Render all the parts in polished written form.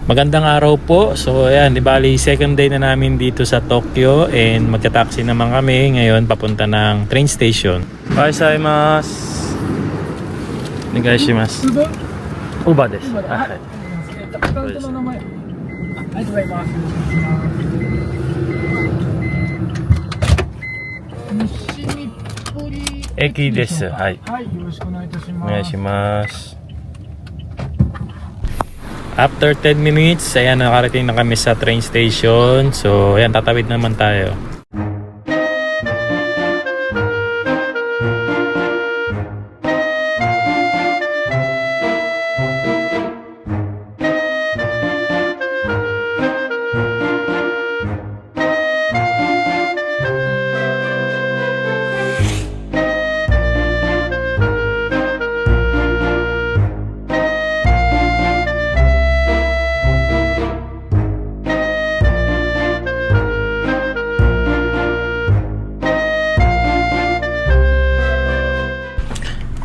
Magandang araw po. So ayan, di bali second day na namin dito sa Tokyo and magta-taxi naman kami ngayon papunta ng train station. Ohaisaimasu. Onegaishimasu. Uba desu.はい。駅です。はい。お願いします。After 10 minutes, ayan, nakarating na kami sa train station. So, ayan, tatawid naman tayo.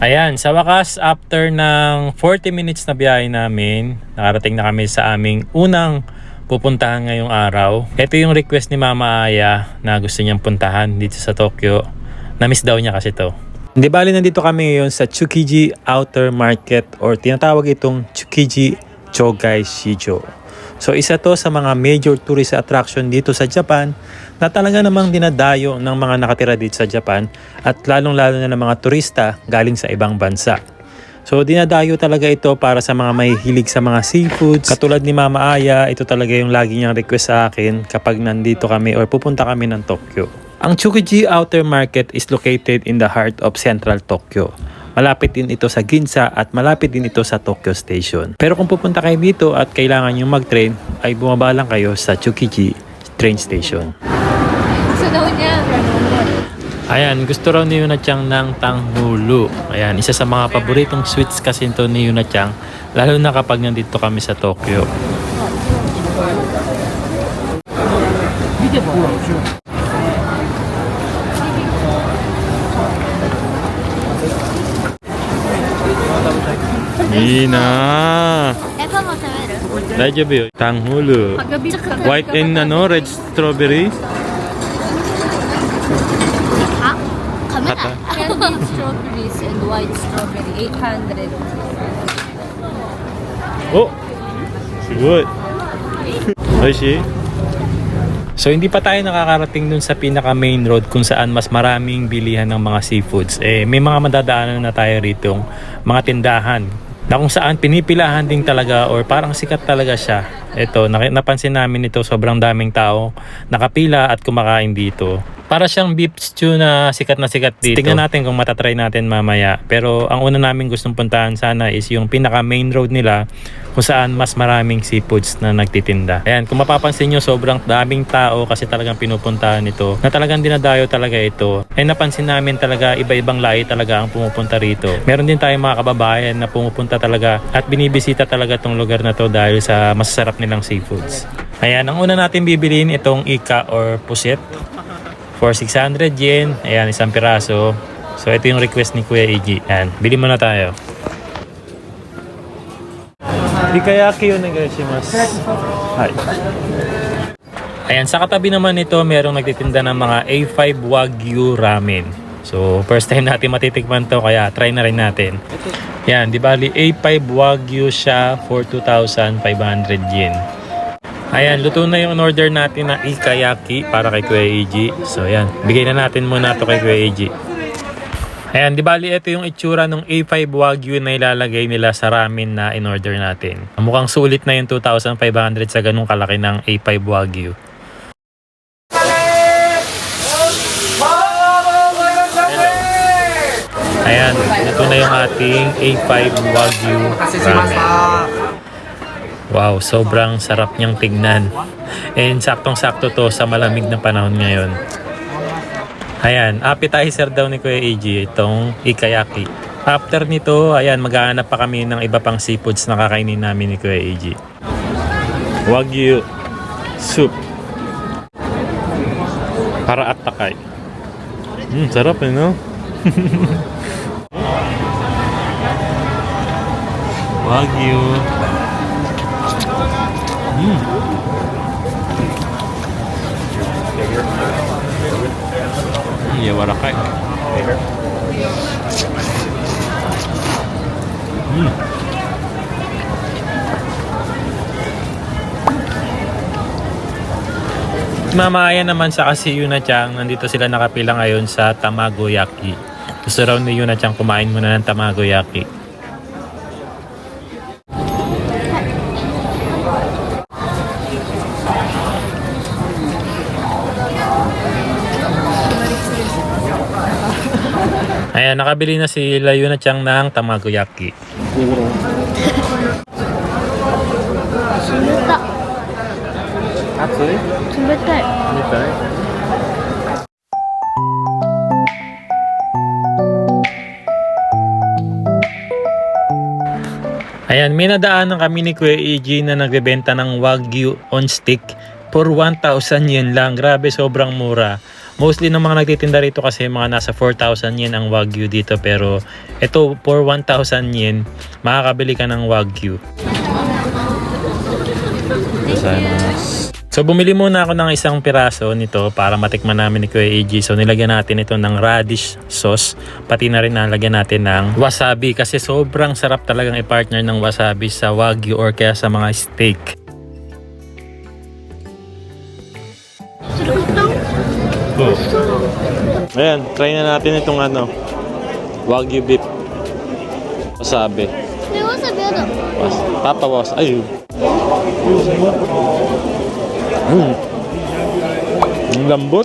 Ayan, sa wakas, after ng 40 minutes na biyahe namin, nakarating na kami sa aming unang pupuntahan ngayong araw. Ito yung request ni Mama Aya na gusto niyang puntahan dito sa Tokyo. Na-miss daw niya kasi to. Hindi bali, nandito kami ngayon sa Tsukiji Outer Market or tinatawag itong Tsukiji Chogai Shijo. So isa to sa mga major tourist attraction dito sa Japan na talaga namang dinadayo ng mga nakatira dito sa Japan at lalong-lalo na ng mga turista galing sa ibang bansa. So dinadayo talaga ito para sa mga mahihilig sa mga seafoods. Katulad ni Mama Aya, ito talaga yung lagi niyang request sa akin kapag nandito kami or pupunta kami ng Tokyo. Ang Tsukiji Outer Market is located in the heart of central Tokyo. Malapit din ito sa Ginza at malapit din ito sa Tokyo Station. Pero kung pupunta kayo dito at kailangan nyo mag-train, ay bumaba lang kayo sa Tsukiji Train Station. Gusto daw niya. Ayan, gusto raw ni Yuna-chan ng tanghulu. Ayan, isa sa mga paboritong sweets kasi ito ni Yuna-chan, lalo na kapag nandito kami sa Tokyo.いいなぁ。パンも食べる？大丈夫よ。タンホール。White and red strawberry. あ、噛めない。Candied strawberries and white strawberry, 800. お、すごい。美味しい? So hindi pa tayo nakakarating dun sa pinaka main road kung saan mas maraming bilihan ng mga seafoods. May mga madadaanan na tayo rito, mga tindahan na kung saan pinipilahan din talaga or parang sikat talaga siya. Ito, napansin namin ito, sobrang daming tao nakapila at kumakain dito. Para siyang beef stew na sikat dito. Tingnan natin kung matatry natin mamaya. Pero ang una namin gustong puntahan sana is yung pinaka main road nila kung saan mas maraming seafoods na nagtitinda. Ayan, kung mapapansin nyo, sobrang daming tao kasi talagang pinupuntahan ito. Na talagang dinadayo talaga ito. And napansin namin talaga iba-ibang lahi talaga ang pumupunta rito. Meron din tayong mga kababayan na pumupunta talaga at binibisita talaga tong lugar na to dahil sa masasarap nilang seafoods. Ayan, ang una natin bibiliin itong ika or pusit. For 600 yen, ayan, isang piraso. So ito yung request ni Kuya Eiji. Ayan, bili muna tayo. Ikayaki yun, onegaishimasu. Hi. Ayan, sa katabi naman ito, merong nagtitinda ng mga A5 Wagyu Ramen. So first time natin matitikman to, kaya try na rin natin. Ayan, di bali A5 Wagyu siya for 2,500 yen. Ayan, luto na yung order natin na ikayaki para kay Kuya Eiji. So ayan, bigay na natin muna ito kay Kuya Eiji. Ayan, di bali ito yung itsura ng A5 Wagyu na ilalagay nila sa ramen na in-order natin. Mukhang sulit na yung 2,500 sa ganung kalaki ng A5 Wagyu. Ayan, ito na yung ating A5 Wagyu ramen. Wow, sobrang sarap niyang tignan. And saktong-sakto to sa malamig na panahon ngayon. Ayan, appetizer daw ni Kuya Eiji itong ikayaki. After nito, ayan, maghahanap pa kami ng iba pang seafoods na kakainin namin ni Kuya Eiji. Wagyu soup. Para at takay. Sarap eh, no? Wagyu. Yawarakai. Mamaya naman sa kasi Yuna-chan, nandito sila nakapila ngayon sa Tamagoyaki. Gusto raw ni Yuna-chan kumain muna ng Tamagoyaki. Ayan, nakabili na si Yuna-chan ng Tamagoyaki. 冷たい。 Ayan, may nadaanan kami ni Kuya EG na nagbebenta ng Wagyu on stick for 1,000 yen lang. Grabe, sobrang mura. Mostly ng mga nagtitinda rito kasi mga nasa 4,000 yen ang Wagyu dito. Pero ito, for 1,000 yen, makakabili ka ng Wagyu. So bumili muna ako ng isang piraso nito para matikman namin ni Kuya EG. So nilagyan natin ito ng radish sauce. Pati na rin nalagyan natin ng wasabi kasi sobrang sarap talagang i-partner ng wasabi sa Wagyu or kaya sa mga steak. Oh. Ayan, try na natin itong Wagyu beef wasabi. May wasabi ano? Papawas. Ay. Ang lambot.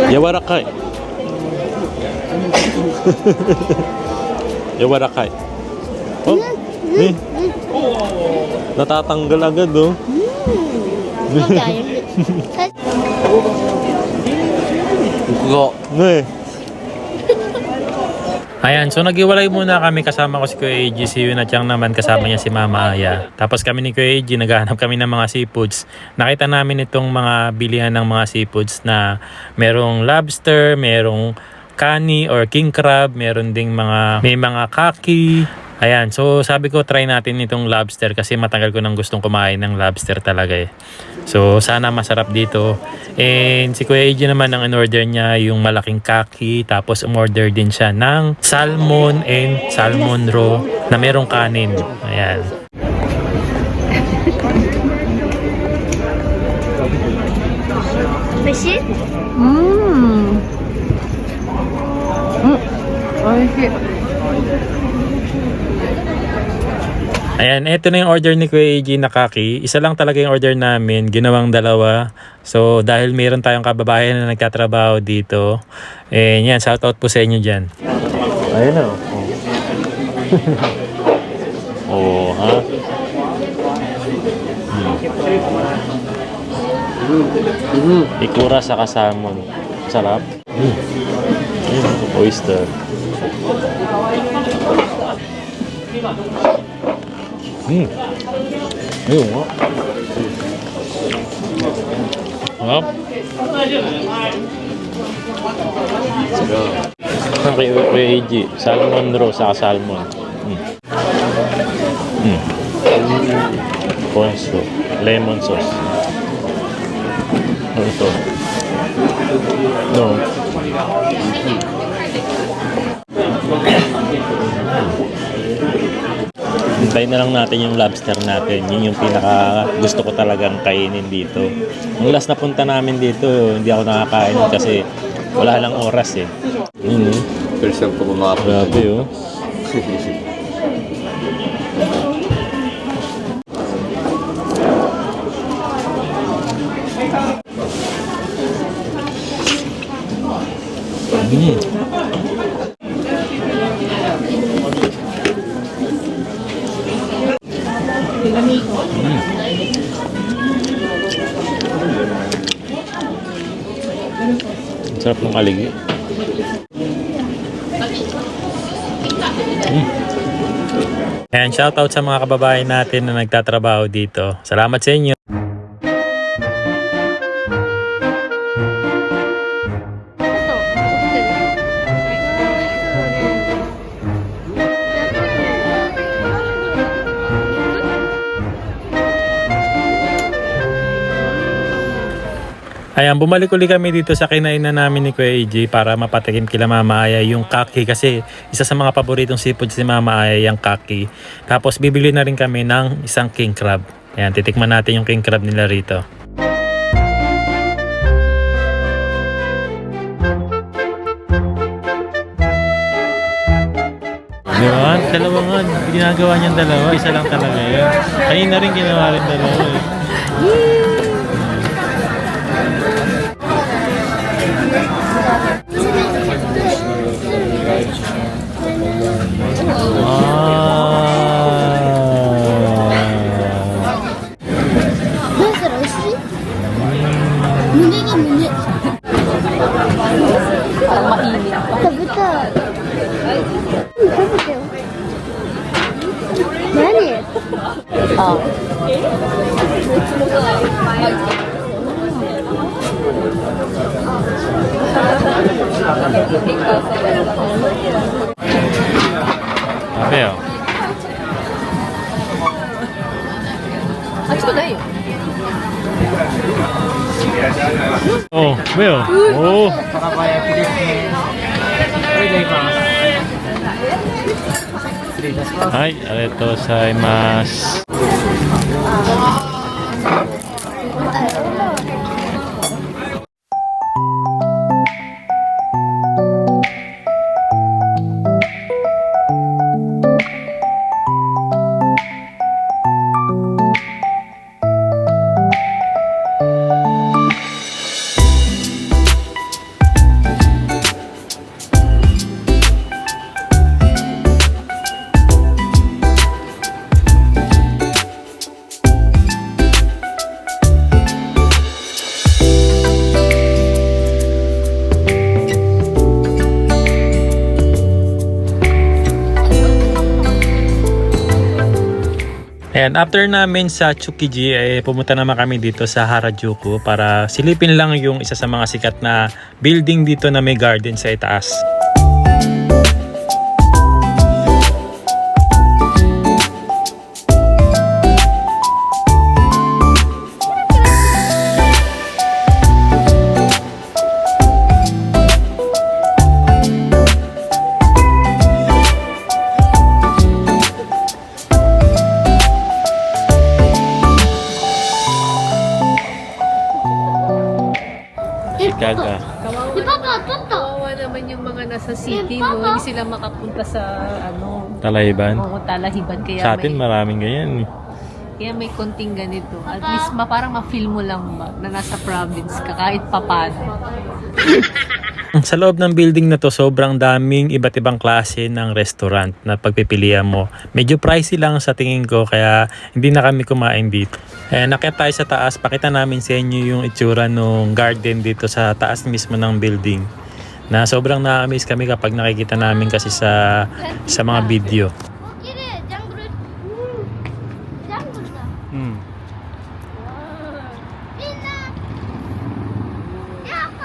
Yawarakai. Yawarakai. Oh. Natatanggal agad oh. Ayan, so naghiwalay muna kami, kasama ko si Kuya EG, si Yuna-chan naman kasama niya si Mama Aya. Tapos kami ni Kuya EG, naghahanap kami ng mga seafoods. Nakita namin itong mga bilihan ng mga seafoods na merong lobster, merong kani or king crab, meron ding may mga kaki. Ayan, so sabi ko try natin itong lobster kasi matagal ko nang gustong kumain ng lobster talaga eh. So sana masarap dito. And si Kuya EG naman ang in-order niya yung malaking kaki, tapos umorder din siya ng salmon and salmon raw na merong kanin. Ayan. Fishy? Ayan, eto na yung order ni Kuya EG na kaki. Isa lang talaga yung order namin, ginawang dalawa. So, dahil mayroon tayong kababayan na nagtatrabaho dito, yan, shoutout po sa inyo dyan. Ayan o. Oo, ha? Ikura sa kasamon. Sarap. Oyster. Ayun nga. Sarap. Kuya EG, salmon raw sa salmon. Ponso, lemon sauce. Ano ito? No. Hintayin na lang natin yung lobster natin. Yun yung pinaka gusto ko talagang kainin dito. Nung last na punta namin dito, hindi ako nakakain kasi wala lang oras eh. First time ko kumakain. Grabe oh. Sarap ng aligi. Ayan, shoutout sa mga kababayan natin na nagtatrabaho dito. Salamat sa inyo. Ayan, bumalik uli kami dito sa kinainan namin ni Kuya AJ para mapatikim kila Mama Aya yung kaki kasi isa sa mga paboritong seafood si Mama Aya yung kaki. Tapos bibili na rin kami ng isang king crab. Ayan, titikman natin yung king crab nila rito. Diba? Dalawa nga. Ginagawa niyang dalawa. Isa lang talaga yun. Kanina rin ginawa rin dalawa eh. 문제가 문제. Parang mainit. 저부터 해볼게요. 많이. Sabi At na yun. oh. 왜요? 오. 하이, 아리가또 고자이마스. And after namin sa Tsukiji, pumunta naman kami dito sa Harajuku para silipin lang yung isa sa mga sikat na building dito na may garden sa itaas. Gaga. Di papa, papa. Kawawa naman yung mga nasa city, no? Hindi sila makapunta sa, Talahiban. Talahiban. Kaya Sa atin maraming ganyan. kaya may konting ganito. At least parang ma-feel mo lang ba na nasa province ka kahit papano. Sa loob ng building na to, sobrang daming iba't ibang klase ng restaurant na pagpipilian mo. Medyo pricey lang sa tingin ko kaya hindi na kami kumain dito. Nakita tayo sa taas, pakita namin sa inyo yung itsura ng garden dito sa taas mismo ng building. Na sobrang na-amaze kami kapag nakikita namin kasi sa mga video. 길에 짱구를. 짱구다. 민나. 야파.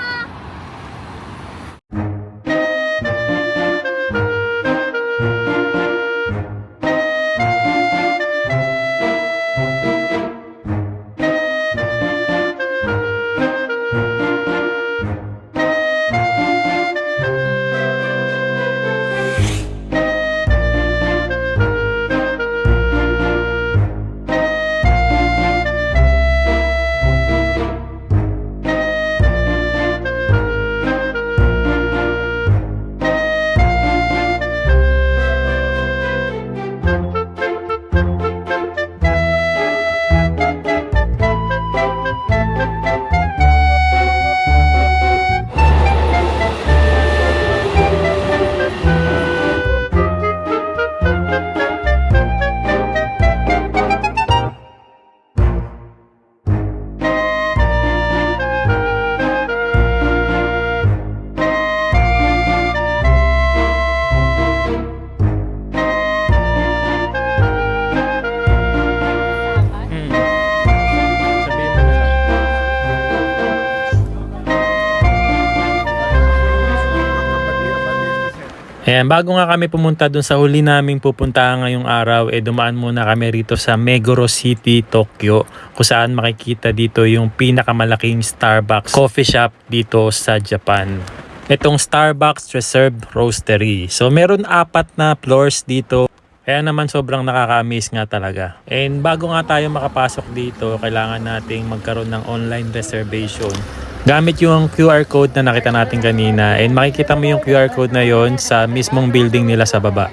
Ayan, bago nga kami pumunta dun sa huli naming pupuntahan ngayong araw, dumaan muna kami rito sa Meguro City, Tokyo, kung saan makikita dito yung pinakamalaking Starbucks coffee shop dito sa Japan. Itong Starbucks Reserve Roastery. So meron 4 na floors dito. Kaya naman sobrang nakaka-amaze nga talaga. And bago nga tayo makapasok dito, kailangan nating magkaroon ng online reservation. Gamit yung QR code na nakita natin kanina, and makikita mo yung QR code na yon sa mismong building nila sa baba.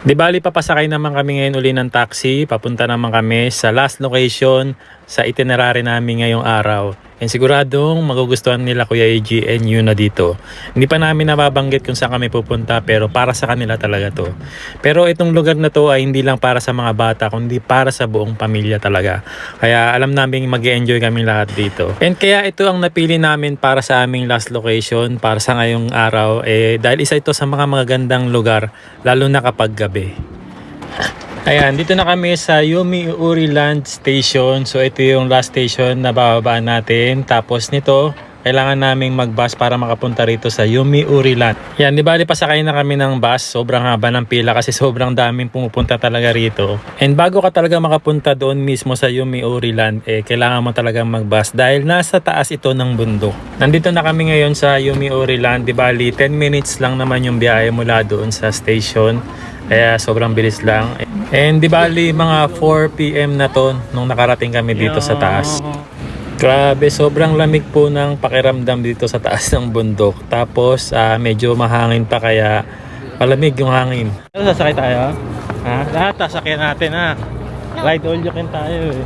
Di bali, papasakay naman kami ngayon uli ng taxi. Papunta naman kami sa last location sa itinerary namin ngayong araw. And siguradong magugustuhan nila Kuya AG and Yuna dito. Hindi pa namin nababanggit kung saan kami pupunta, pero para sa kanila talaga to. Pero itong lugar na to ay hindi lang para sa mga bata, kundi para sa buong pamilya talaga. Kaya alam namin mag-e-enjoy kami lahat dito. And kaya ito ang napili namin para sa aming last location para sa ngayong araw. Dahil isa ito sa mga magagandang lugar, lalo na kapag gabi. Ayan, dito na kami sa Yomiuri Land Station. So ito yung last station na bababaan natin. Tapos nito, kailangan naming mag-bus para makapunta rito sa Yomiuri Land. Yan, di ba pasakay na kami ng bus. Sobrang haba ng pila kasi sobrang daming pumupunta talaga rito. And bago ka talaga makapunta doon mismo sa Yomiuri Land, kailangan mo talaga mag-bus dahil nasa taas ito ng bundok. Nandito na kami ngayon sa Yomiuri Land. Di ba 10 minutes lang naman yung biyahe mula doon sa station. Kaya sobrang bilis lang. And di bali mga 4 PM na to nung nakarating kami dito sa taas. Grabe, sobrang lamig po ng pakiramdam dito sa taas ng bundok. Tapos medyo mahangin pa kaya malamig yung hangin. Sasakay tayo? Ha? Lahat sasakyan natin ha. Ride all you can tayo eh.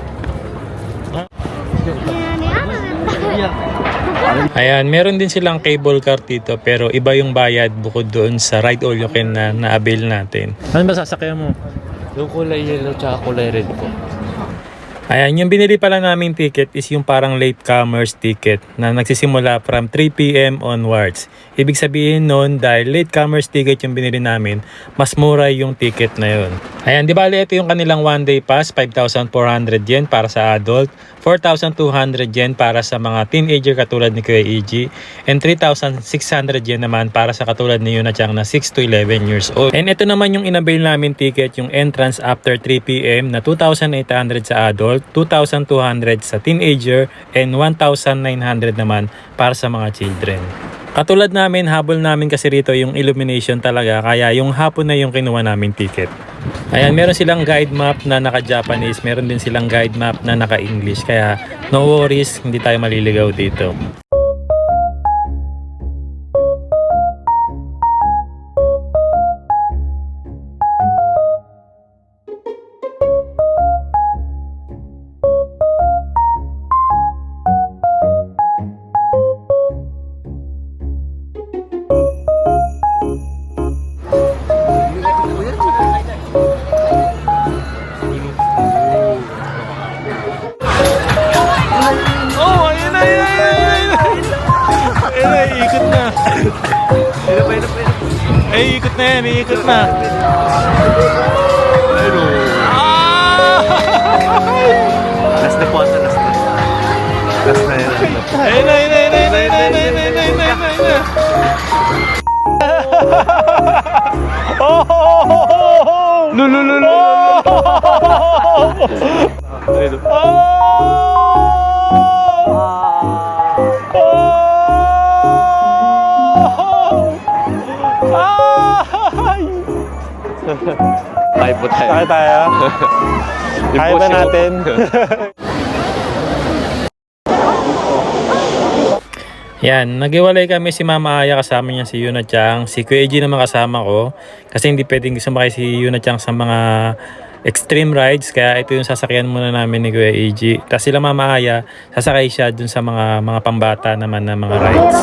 Ayan, meron din silang cable car dito pero iba yung bayad bukod doon sa ride all you can na na-avail natin. Ano ba sasakyan mo? Yung kulay yellow tsaka kulay red po. Ayan, yung binili pala naming ticket is yung parang latecomers ticket na nagsisimula from 3 PM onwards. Ibig sabihin nun, dahil latecomers ticket yung binili namin, mas mura yung ticket na yun. Ayan, di bali ito yung kanilang one day pass, 5,400 yen para sa adult, 4,200 yen para sa mga teenager katulad ni Kuya EG, and 3,600 yen naman para sa katulad ni Yuna Chang na 6 to 11 years old. And ito naman yung inabail namin ticket, yung entrance after 3 PM na 2,800 sa adult, 2,200 sa teenager, and 1,900 naman para sa mga children. Katulad namin, habol namin kasi rito yung illumination talaga, kaya yung hapon na yung kinuha namin ticket. Ayan, meron silang guide map na naka-Japanese, meron din silang guide map na naka-English, kaya no worries, hindi tayo maliligaw dito. Ikot na yan, iikot na. Last na po ata, last na. Last na yan. Ayun na. Oh! Lulululu! Tayo po tayo. Sakay tayo. Kaya ba natin? Yan, naghiwalay kami si Mama Aya, kasama niya si Yuna Chang. Si Kuya Eji naman kasama ko. Kasi hindi pwedeng sumakay si Yuna Chang sa mga extreme rides. Kaya ito yung sasakyan muna namin ni Kuya Eji. Tapos sila Mama Aya, sasakay siya dun sa mga pambata naman na mga rides.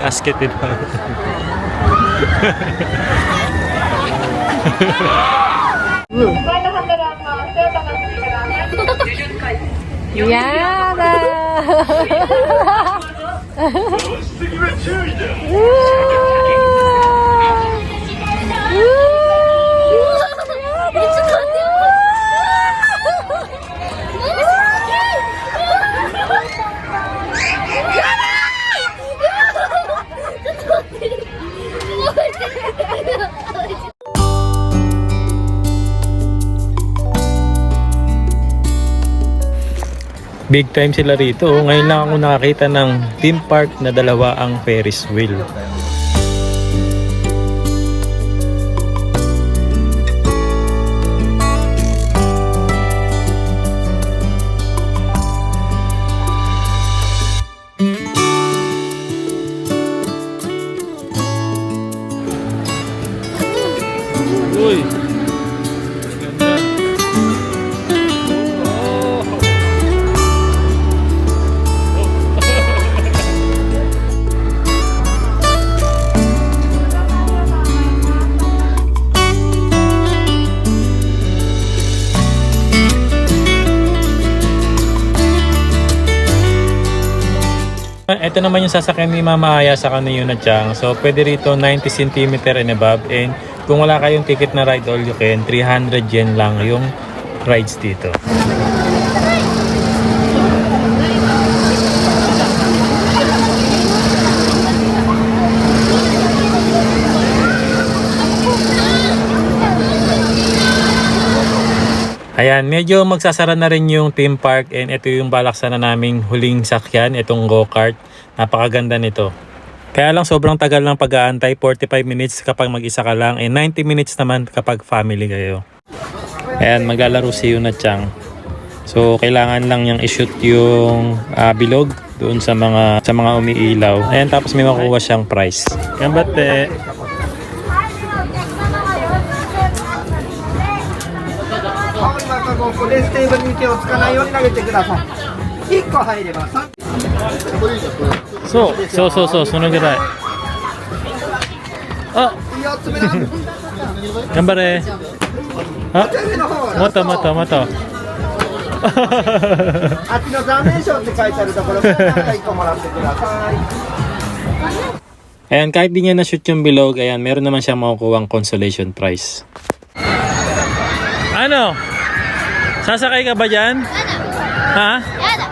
Basket ba? Yada! Big time sila rito. Ngayon lang ako nakakita ng theme park na dalawa ang Ferris wheel. Uy! Ganda! Ito naman yung sasakyan ni Mama Aya sa kanina Yuna Chang. So pwede rito 90 cm and above. And kung wala kayong ticket na ride all you can, 300 yen lang yung rides dito. Ayan, medyo magsasara na rin yung theme park and ito yung balak sana naming huling sakyan, itong go-kart. Napakaganda nito. Kaya lang sobrang tagal ng pag-aantay, 45 minutes kapag mag-isa ka lang and 90 minutes naman kapag family kayo. Ayan, maglalaro si Yuna Chang. So, kailangan lang niyang i-shoot yung bilog doon sa mga umiilaw. Ayan, tapos may makukuha siyang prize. Gambate! So, sunod kita. Oh! Gambare! Ah! Moto. あっちの残念賞って書いてあるところから1個もらってください。 Ayan, kahit di niya na-shoot yung bilog, ayan, meron naman siyang makukuha ang consolation prize. Ano? Sasakay ka ba dyan? Ha? Yada.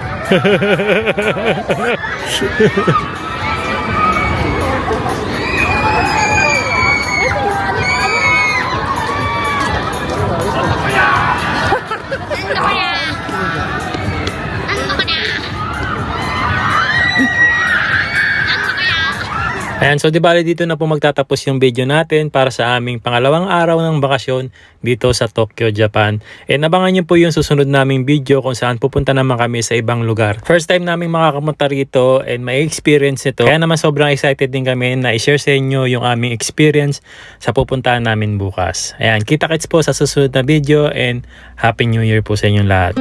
Ayan, so di bali dito na po magtatapos yung video natin para sa aming pangalawang araw ng bakasyon dito sa Tokyo, Japan. And abangan nyo po yung susunod naming video kung saan pupunta naman kami sa ibang lugar. First time naming makakapunta rito and may experience nito. Kaya naman sobrang excited din kami na i-share sa inyo yung aming experience sa pupuntahan namin bukas. Ayan, kita-kits po sa susunod na video and Happy New Year po sa inyong lahat.